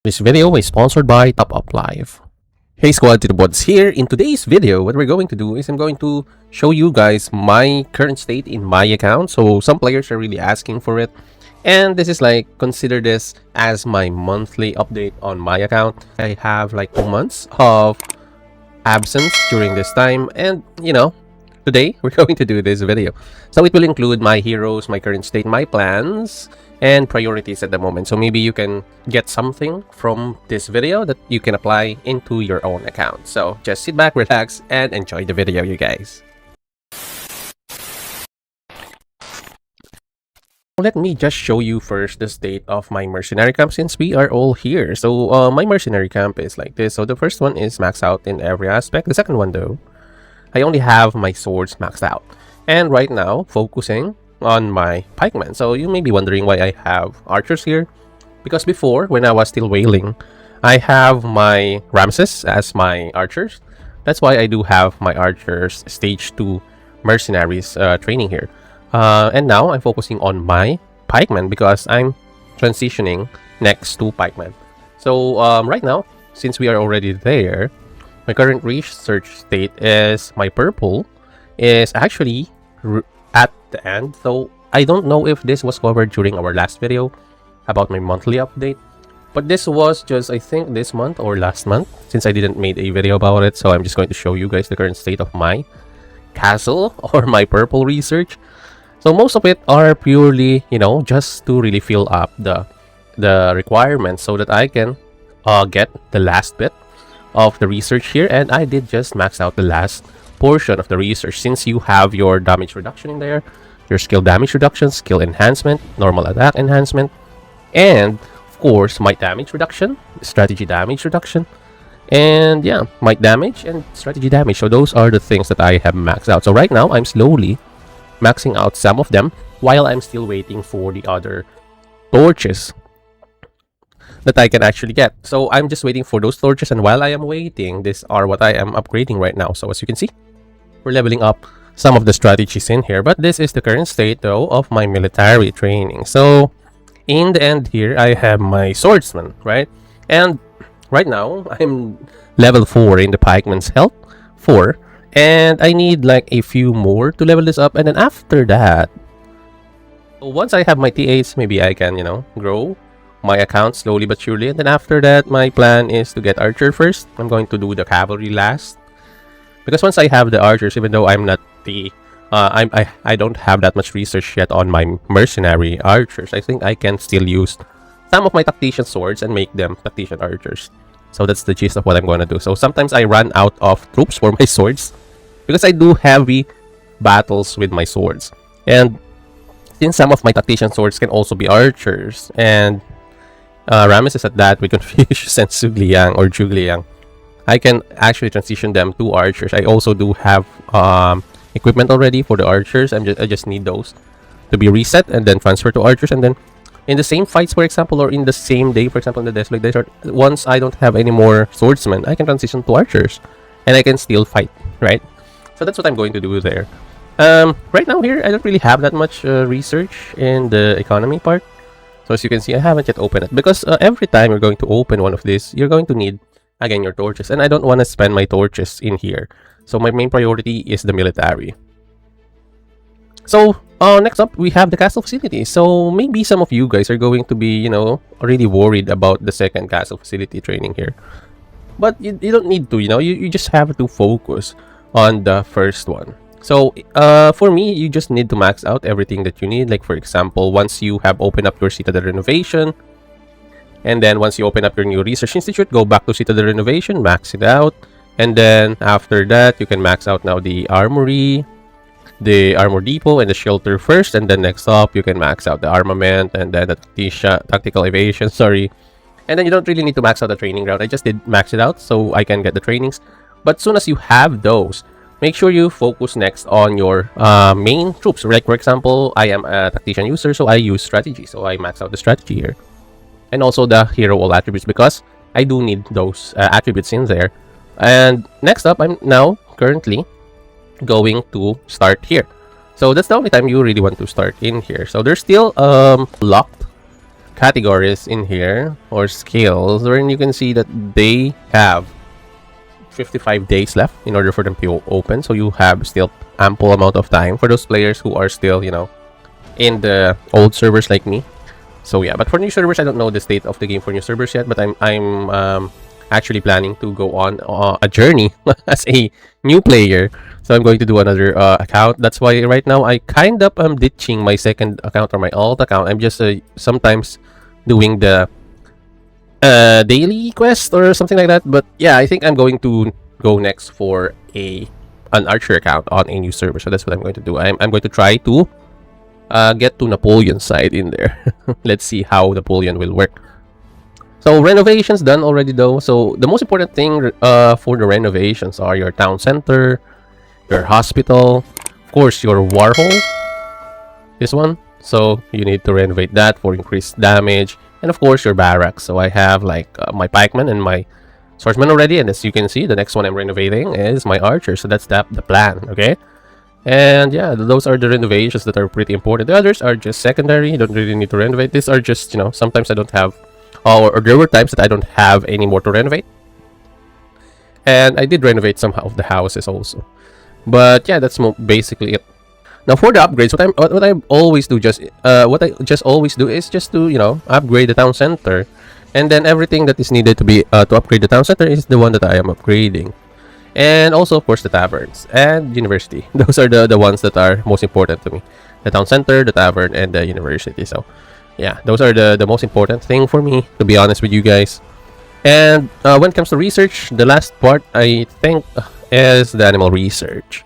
This video is sponsored by Top Up Live. Hey squad, to the bots here. In today's video, what we're going to do is I'm going to show you guys my current state in my account. So some players are really asking for it. And this is like, consider this as my monthly update on my account. I have like 2 months of absence during this time. And today we're going to do this video. So it will include my heroes, my current state, my plans, and priorities at the moment. So maybe you can get something from this video that you can apply into your own account. So just sit back, relax, and enjoy the video, you guys. Let me just show you first the state of my mercenary camp since we are all here. So my mercenary camp is like this. So the first one is maxed out in every aspect. The second one though, I only have my swords maxed out. And right now, focusing on my pikemen. So you may be wondering why I have archers here. Because before, when I was still whaling, I have my Ramses as my archers. That's why I do have my archers stage 2 mercenaries training here. And now I'm focusing on my pikemen because I'm transitioning next to pikemen. So right now, since we are already there, my current research state is my purple is actually at the end. So I don't know if this was covered during our last video about my monthly update, but this was just, I think, this month or last month, since I didn't make a video about it. So I'm just going to show you guys the current state of my castle or my purple research. So most of it are purely, just to really fill up the requirements so that I can get the last bit of the research here. And I did just max out the last portion of the research, since you have your damage reduction in there, your skill damage reduction, skill enhancement, normal attack enhancement, and of course might damage reduction, strategy damage reduction, and yeah, might damage and strategy damage. So those are the things that I have maxed out. So right now I'm slowly maxing out some of them while I'm still waiting for the other torches that I can actually get. So I'm just waiting for those torches, and while I am waiting, these are what I am upgrading right now. So as you can see, we're leveling up some of the strategies in here, but this is the current state though of my military training. So in the end here, I have my swordsman, right? And right now I'm level 4 in the pikeman's health 4, and I need like a few more to level this up. And then after that, once I have my T8s, maybe I can grow my account slowly but surely. And then after that, my plan is to get archer first. I'm going to do the cavalry last, because once I have the archers, even though I'm not the I don't have that much research yet on my mercenary archers, I think I can still use some of my tactician swords and make them tactician archers. So that's the gist of what I'm going to do. So sometimes I run out of troops for my swords because I do heavy battles with my swords, and since some of my tactician swords can also be archers, and Ramesses at that with Confucius and Sugliang or Zhugliang, I can actually transition them to archers. I also do have equipment already for the archers. I just need those to be reset and then transfer to archers. And then in the same fights, for example, or in the same day, for example, in the Desolate Desert, once I don't have any more swordsmen, I can transition to archers and I can still fight, right? So that's what I'm going to do there. Right now here, I don't really have that much research in the economy part. So as you can see, I haven't yet opened it because every time you're going to open one of these, you're going to need, again, your torches. And I don't want to spend my torches in here. So my main priority is the military. So next up, we have the castle facility. So maybe some of you guys are going to be, really worried about the second castle facility training here. But you don't need to, you just have to focus on the first one. So for me, you just need to max out everything that you need. Like for example, once you have opened up your Citadel Renovation, and then once you open up your new research institute, go back to Citadel Renovation, max it out. And then after that, you can max out now the armory, the armor depot, and the shelter first. And then next up, you can max out the armament and then the tactical evasion, sorry. And then you don't really need to max out the training ground. I just did max it out so I can get the trainings. But as soon as you have those, make sure you focus next on your main troops. Like for example, I am a tactician user, so I use strategy. So I max out the strategy here. And also the hero all attributes, because I do need those attributes in there. And next up, I'm now currently going to start here. So that's the only time you really want to start in here. So there's still locked categories in here or skills, wherein you can see that they have 55 days left in order for them to open. So you have still ample amount of time for those players who are still, in the old servers like me. So yeah, but for new servers, I don't know the state of the game for new servers yet, but I'm actually planning to go on a journey as a new player. So I'm going to do another account. That's why right now I kind of am ditching my second account or my alt account. I'm just sometimes doing the daily quest or something like that. But yeah, I think I'm going to go next for an archer account on a new server. So that's what I'm going to do. I'm going to try to get to Napoleon's side in there. Let's see how Napoleon will work. So renovations done already though. So the most important thing for the renovations are your town center, your hospital, of course your war hall, this one. So you need to renovate that for increased damage, and of course your barracks. So I have like my pikemen and my swordsmen already, and as you can see, the next one I'm renovating is my archer. So that's the plan, okay? And yeah, those are the renovations that are pretty important. The others are just secondary. You don't really need to renovate. These are just, sometimes I don't have, or there were times that I don't have any more to renovate. And I did renovate some of the houses also. But yeah, that's basically it. Now for the upgrades, what I always do is just to upgrade the town center, and then everything that is needed to be to upgrade the town center is the one that I am upgrading. And also, of course, the taverns and university. Those are the ones that are most important to me. The town center, the tavern, and the university. So, yeah, those are the most important thing for me, to be honest with you guys. And when it comes to research, the last part, I think, is the animal research.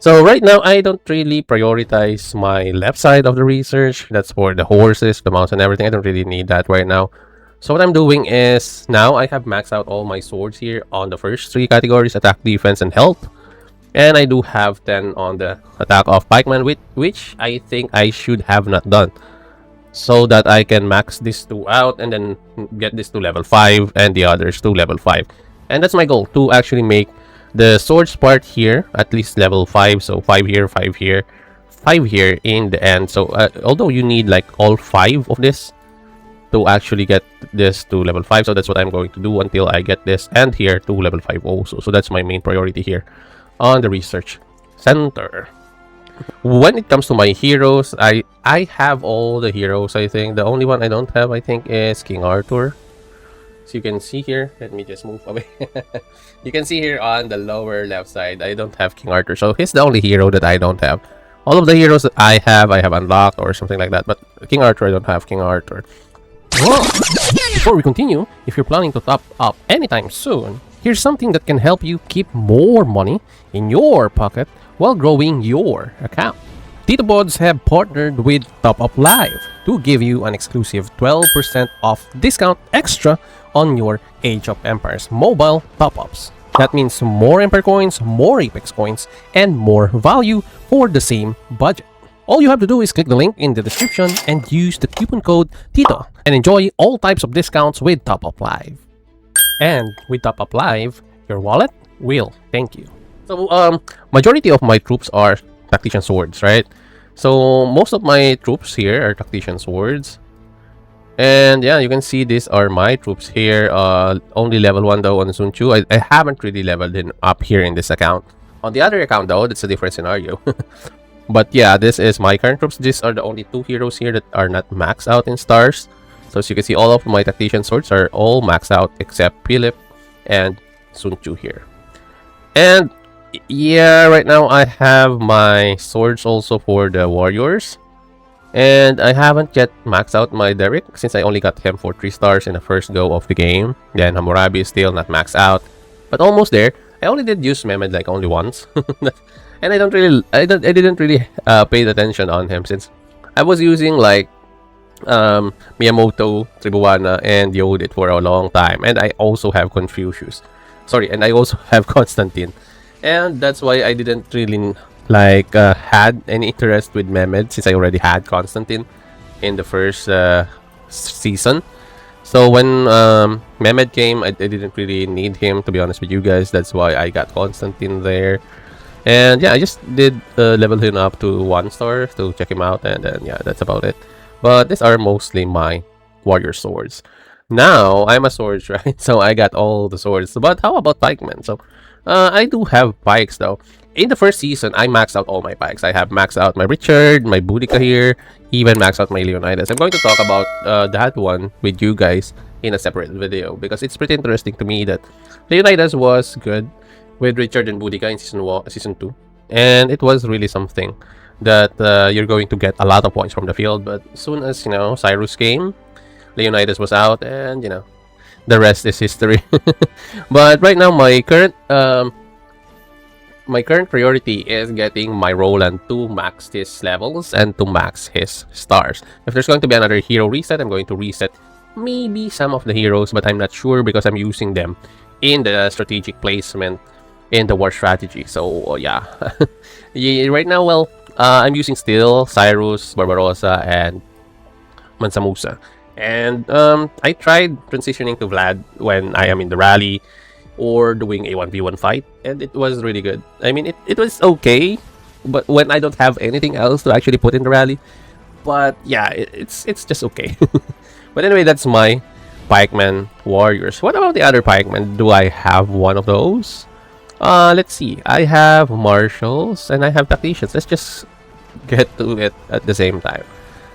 So, right now, I don't really prioritize my left side of the research. That's for the horses, the mounts, and everything. I don't really need that right now. So what I'm doing is, now I have maxed out all my swords here on the first 3 categories, attack, defense, and health. And I do have 10 on the attack of pikeman, which I think I should have not done. So that I can max these 2 out and then get this to level 5 and the others to level 5. And that's my goal, to actually make the swords part here at least level 5. So 5 here, 5 here, 5 here in the end. So although you need like all 5 of this to actually get this to level 5, so that's what I'm going to do until I get this and here to level 5 also. So that's my main priority here on the research center. When it comes to my heroes, I have all the heroes. I think the only one I don't have, I think, is King Arthur. So you can see here, let me just move away. You can see here on the lower left side, I don't have King Arthur, so he's the only hero that I don't have. All of the heroes that I have unlocked or something like that, but King Arthur, I don't have King Arthur. Whoa. Before we continue, if you're planning to top up anytime soon, here's something that can help you keep more money in your pocket while growing your account. Tito Bods have partnered with Top Up Live to give you an exclusive 12% off discount extra on your Age of Empires mobile top-ups. That means more Empire coins, more Apex coins, and more value for the same budget. All you have to do is click the link in the description and use the coupon code TITO and enjoy all types of discounts with Top Up Live. And with Top Up Live, your wallet will thank you. So, majority of my troops are tactician swords, right? So, most of my troops here are tactician swords. And yeah, you can see these are my troops here. Only level 1 though on Sun Tzu. I haven't really leveled him up here in this account. On the other account though, that's a different scenario. But yeah, this is my current troops. These are the only 2 heroes here that are not maxed out in stars. So as you can see, all of my tactician swords are all maxed out except Philip and Sun Tzu here. And yeah, right now I have my swords also for the warriors. And I haven't yet maxed out my Derek since I only got him for 3 stars in the first go of the game. Then Hammurabi is still not maxed out, but almost there. I only did use Mehmed like only once. And I didn't really pay attention on him since I was using like Miyamoto, Tribuana, and Yodit for a long time. And I also have Confucius. Sorry, and I also have Constantine. And that's why I didn't really like had any interest with Mehmed since I already had Constantine in the first season. So when Mehmed came, I didn't really need him, to be honest with you guys. That's why I got Constantine there. And yeah, I just did level him up to 1 star to check him out, and then yeah, that's about it. But these are mostly my warrior swords. Now I'm a swords, right? So I got all the swords. But how about pikemen? So I do have pikes though. In the first season, I maxed out all my pikes. I have maxed out my Richard, my Boudica here, even maxed out my Leonidas. I'm going to talk about that one with you guys in a separate video because it's pretty interesting to me that Leonidas was good with Richard and Boudica in season 2, and it was really something that you're going to get a lot of points from the field. But as soon as Cyrus came, Leonidas was out, and the rest is history. But right now, my current priority is getting my Roland to max his levels and to max his stars. If there's going to be another hero reset, I'm going to reset maybe some of the heroes, but I'm not sure because I'm using them in the strategic placement in the war strategy. So yeah, yeah, right now, well, I'm using still Cyrus, Barbarossa, and Mansa. And I tried transitioning to Vlad when I am in the rally or doing a 1v1 fight, and it was really good. I mean, it was okay, but when I don't have anything else to actually put in the rally. But yeah, it's just okay. But anyway, that's my pikeman warriors. What about the other pikemen? Do I have one of those? Let's see. I have marshals and I have tacticians. Let's just get to it at the same time.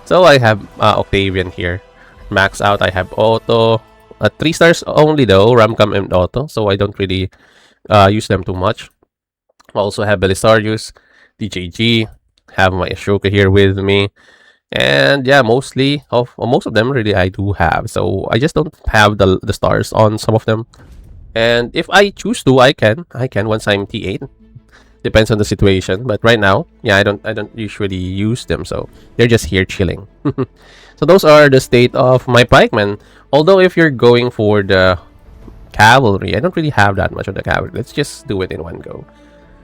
So I have Octavian here. Max out. I have Otto. 3 stars only though, Ramcam and Otto. So I don't really use them too much. I also have Belisarius, DJG. Have my Ashoka here with me. And yeah, most of them really I do have. So I just don't have the stars on some of them. And if I choose to, I can once I'm T8. Depends on the situation. But right now, yeah, I don't usually use them, so they're just here chilling. So those are the state of my pikemen. Although if you're going for the cavalry, I don't really have that much of the cavalry. Let's just do it in one go.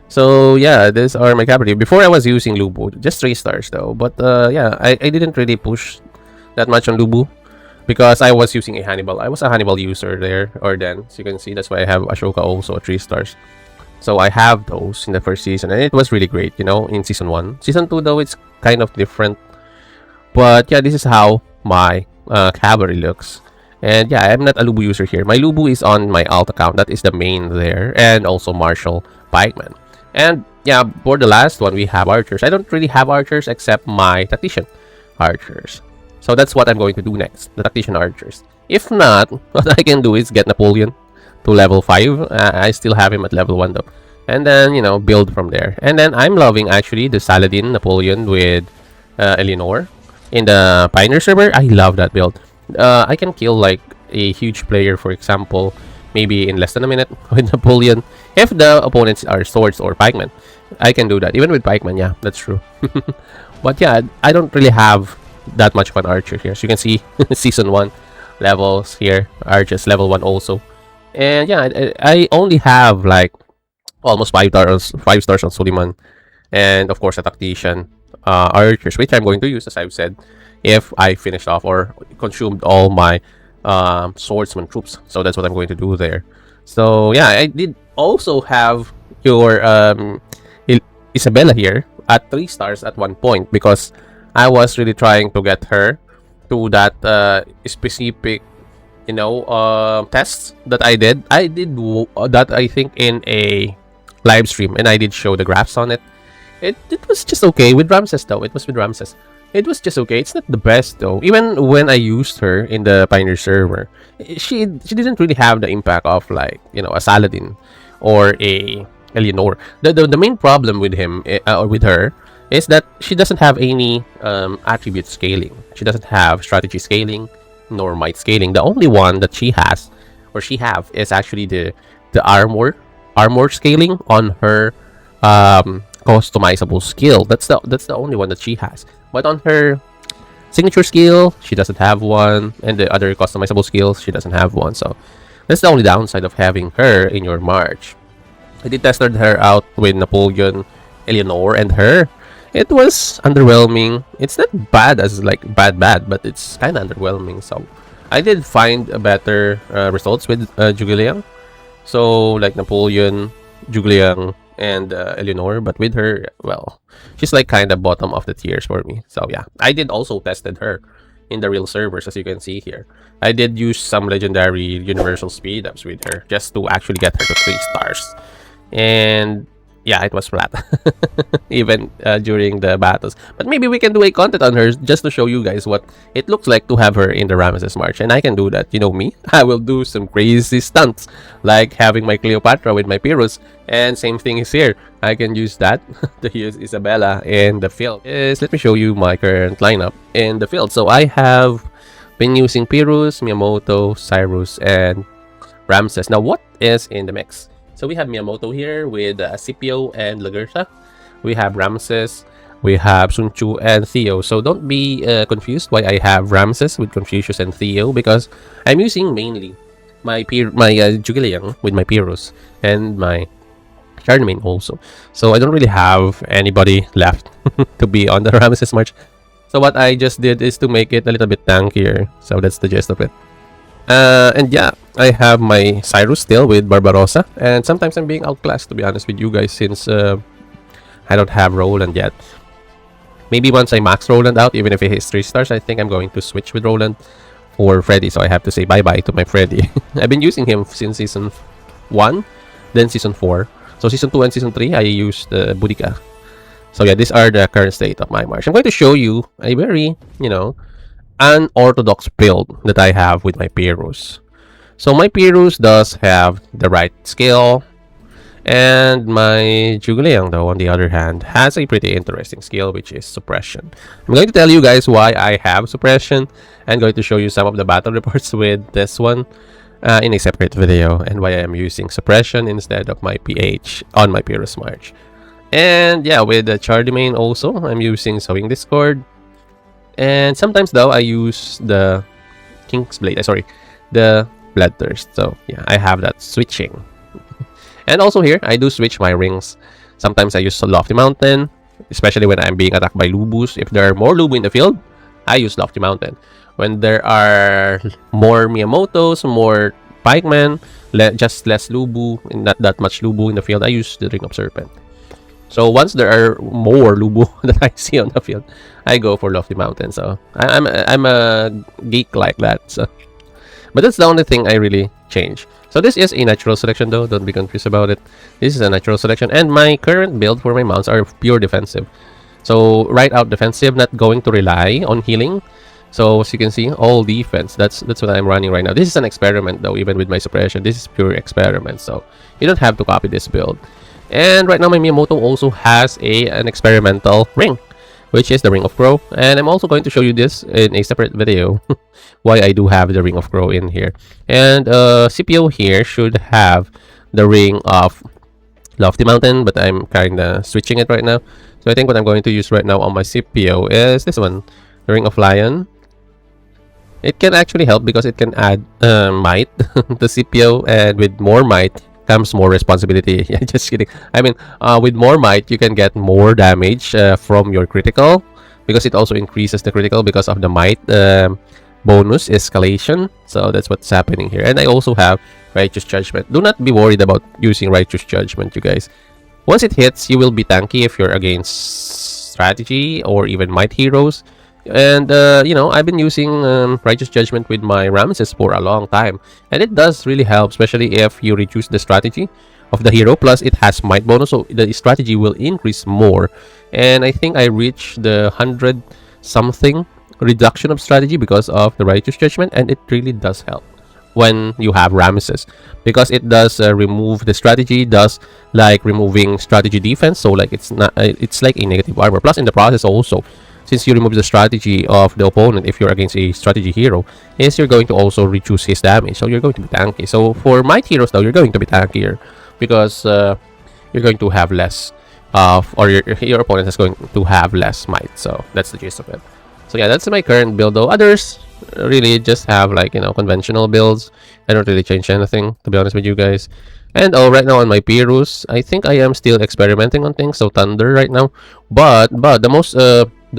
So yeah, these are my cavalry. Before I was using Lubu, just 3 stars though. But yeah, I didn't really push that much on Lubu because I was using a Hannibal. I was a Hannibal user there or then. So you can see that's why I have Ashoka also 3 stars. So I have those in the first season, and it was really great, in season 1. Season 2 though, it's kind of different. But yeah, this is how my cavalry looks. And yeah, I'm not a Lubu user here. My Lubu is on my alt account. That is the main there. And also Marshall Pikeman. And yeah, for the last one, we have archers. I don't really have archers except my tactician archers. So that's what I'm going to do next. The tactician archers. If not, what I can do is get Napoleon to level 5. I still have him at level 1 though. And then, build from there. And then I'm loving actually the Saladin Napoleon with Eleanor. In the Pioneer server, I love that build. I can kill like a huge player, for example, maybe in less than a minute with Napoleon. If the opponents are swords or pikemen, I can do that. Even with pikemen, yeah, that's true. But yeah, I don't really have that much of an archer here. So you can see season 1 levels here, archers level 1 also. And yeah, I only have like almost 5 stars on Suleiman, and of course a tactician archers, which I'm going to use, as I've said, if I finished off or consumed all my swordsman troops. So that's what I'm going to do there. So yeah, I did also have your Isabella here at 3 stars at one point because I was really trying to get her to that specific tests that I did. I did that, I think, in a live stream, and I did show the graphs on it. It was just okay with Ramses though. It was with Ramses. It was just okay. It's not the best though. Even when I used her in the Pioneer server, she didn't really have the impact of like a Saladin or a Eleanor. The main problem with him or with her is that she doesn't have any attribute scaling. She doesn't have strategy scaling nor might scaling. The only one that she has or she have is actually the armor scaling on her customizable skill. That's the only one that she has. But on her signature skill, she doesn't have one, and the other customizable skills, she doesn't have one. So that's the only downside of having her in your march. I did tested her out with Napoleon, Eleanor, and her. It was underwhelming. It's not bad as like bad, but it's kind of underwhelming. So I did find better results with Zhuge. So like Napoleon, Zhuge, and Eleanor, but with her, well, she's like kind of bottom of the tiers for me. So yeah, I did also tested her in the real servers, as you can see here. I did use some legendary universal speed ups with her just to actually get her to 3 stars. And yeah, it was flat even during the battles. But maybe we can do a content on her just to show you guys what it looks like to have her in the Ramesses March. And I can do that. You know me, I will do some crazy stunts like having my Cleopatra with my Pyrrhus. And same thing is here. I can use that to use Isabella in the field. Let me show you my current lineup in the field. So I have been using Pyrrhus, Miyamoto, Cyrus, and Ramses. Now what is in the mix? So we have Miyamoto here with Scipio and Lagertha. We have Ramses, we have Sun Tzu and Theo. So don't be confused why I have Ramses with Confucius and Theo, because I'm using mainly my Zhuge with my Pyrrhus and my Charlemagne also. So I don't really have anybody left to be on the Ramesses March. So what I just did is to make it a little bit tankier. So that's the gist of it. And yeah, I have my Cyrus still with Barbarossa, and sometimes I'm being outclassed, to be honest with you guys, since I don't have Roland yet. Maybe once I max Roland out, even if he hits 3 stars, I think I'm going to switch with Roland for Freddy, so I have to say bye-bye to my Freddy. I've been using him since Season 1, then Season 4. So Season 2 and Season 3, I used Boudica. So yeah, these are the current state of my march. I'm going to show you a very, unorthodox build that I have with my Pyrrhus. So my Pyrrhus does have the right skill, and my Zhuge though, on the other hand, has a pretty interesting skill, which is suppression. I'm going to tell you guys why I have suppression. I'm going to show you some of the battle reports with this one in a separate video, and why I am using suppression instead of my PH on my Pyrrhus March. And yeah, with the Charlemagne also, I'm using Sowing Discord. And sometimes though, I use the King's Blade, the Bloodthirst. So yeah, I have that switching. And also here, I do switch my rings. Sometimes I use Lofty Mountain, especially when I'm being attacked by Lubus. If there are more Lubu in the field, I use Lofty Mountain. When there are more Miyamotos, more Pikemen, just less Lubu, and not that much Lubu in the field, I use the Ring of Serpent. So once there are more Lubu that I see on the field, I go for Lofty Mountain. So I'm a geek like that. So, but that's the only thing I really change. So this is a natural selection though. Don't be confused about it. This is a natural selection, and my current build for my mounts are pure defensive. So right out defensive, not going to rely on healing. So as you can see, all defense. That's what I'm running right now. This is an experiment though. Even with my suppression, this is pure experiment. So you don't have to copy this build. And right now my Miyamoto also has an experimental ring, which is the Ring of Crow. And I'm also going to show you this in a separate video, why I do have the Ring of Crow in here. And Scipio here should have the Ring of Lofty Mountain, but I'm kind of switching it right now. So I think what I'm going to use right now on my Scipio is this one, the Ring of Lion. It can actually help because it can add might to Scipio, and with more might comes more responsibility. Yeah, just kidding. I mean, with more might, you can get more damage from your critical, because it also increases the critical because of the might bonus escalation. So that's what's happening here. And I also have Righteous Judgment. Do not be worried about using Righteous Judgment, you guys. Once it hits, you will be tanky if you're against strategy or even might heroes. And I've been using Righteous Judgment with my Ramses for a long time, and it does really help, especially if you reduce the strategy of the hero. Plus it has might bonus, so the strategy will increase more. And I think I reached the 100 something reduction of strategy because of the Righteous Judgment, and it really does help when you have Ramesses, because it does remove the strategy, does like removing strategy defense. So like it's like a negative armor. Plus in the process also, since you remove the strategy of the opponent, if you're against a strategy hero, is you're going to also reduce his damage. So you're going to be tanky. So for might heroes though, you're going to be tankier, because you're going to have less of, or your opponent is going to have less might. So that's the gist of it. So yeah, that's my current build though. Others really just have like, conventional builds. I don't really change anything, to be honest with you guys. And right now on my Pyrrhus, I think I am still experimenting on things. So Thunder right now, but the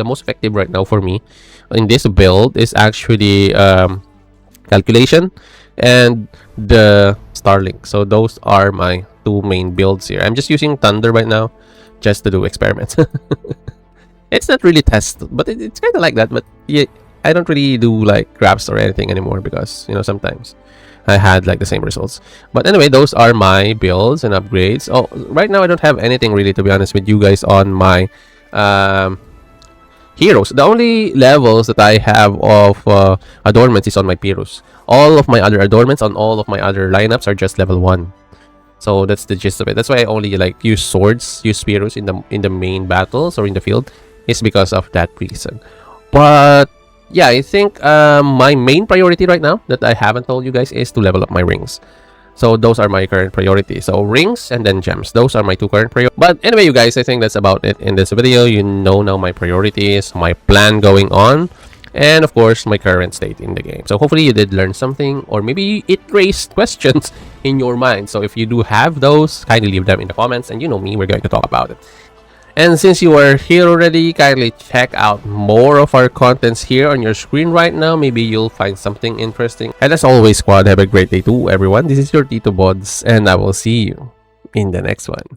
most effective right now for me in this build is actually Calculation and the Starlink. So those are my two main builds here. I'm just using Thunder right now just to do experiments. It's not really test, but it's kind of like that. But yeah, I don't really do like grabs or anything anymore because sometimes I had like the same results. But anyway, those are my builds and upgrades. Oh, right now I don't have anything really, to be honest with you guys, on my heroes. The only levels that I have of adornments is on my Pyrrhus. All of my other adornments on all of my other lineups are just level 1. So that's the gist of it. That's why I only like use swords, use Pyrrhus in the main battles or in the field. It's because of that reason. But yeah, I think my main priority right now that I haven't told you guys is to level up my rings. So those are my current priorities. So rings and then gems. Those are my 2 current priorities. But anyway, you guys, I think that's about it in this video. You know now my priorities, my plan going on, and of course, my current state in the game. So hopefully you did learn something, or maybe it raised questions in your mind. So if you do have those, kindly leave them in the comments, and you know me, we're going to talk about it. And since you are here already, kindly check out more of our contents here on your screen right now. Maybe you'll find something interesting. And as always, squad, have a great day too, everyone. This is your Tito Bods, and I will see you in the next one.